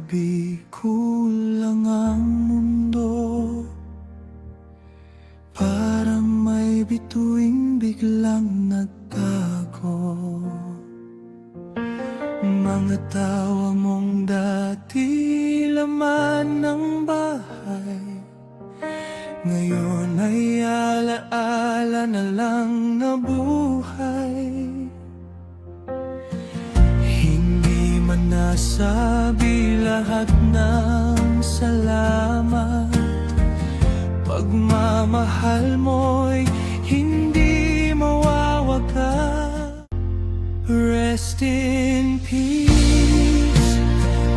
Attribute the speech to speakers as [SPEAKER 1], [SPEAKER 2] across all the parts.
[SPEAKER 1] gabi kulang ang mundo, parang may bituing biglang nagtago. Mga tawa mong dati laman ng bahay, ngayon ay alaala na lang na buhay. Hindi man nasabi lahat ng salamat, pagmamahal mo'y hindi mawawagas. Rest in peace,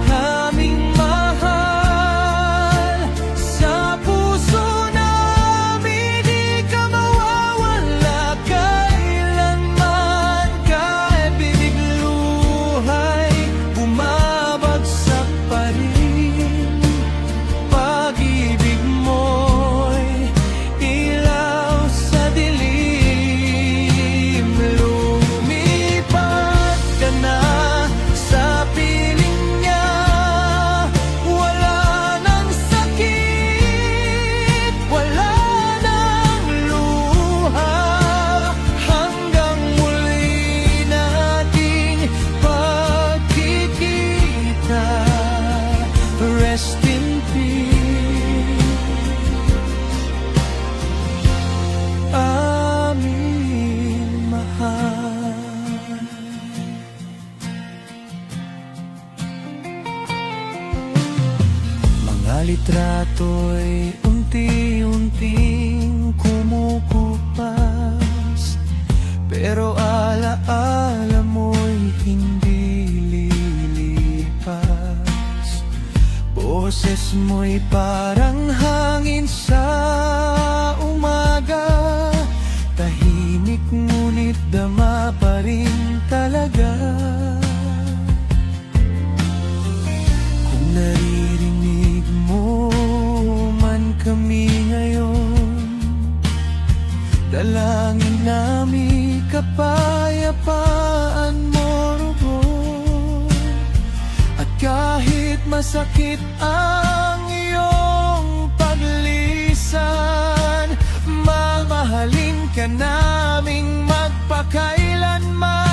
[SPEAKER 1] aming mahal. Sa puso namin di ka mawawala kailanman. Kahit bibig luhay, bumabagsak pa rin. Pag-ibig mo'y ilaw sa dilim. Lumipat ka na sa piling niya, wala nang sakit, wala nang luha. Hanggang muli nating pagkikita. Rest in peace, aming mahal. Mga litrato'y unti-unting kumukupas, pero alaala mo'y hindi lilipas. Boses mo'y parang hangin sa umaga, tahimik ngunit dama pa rin talaga. Kung naririnig mo man kami ngayon, dalangin namin kapayapaan mo roon. At kahit masakit ang iyong paglisan, mamahalin ka naming magpakailanman.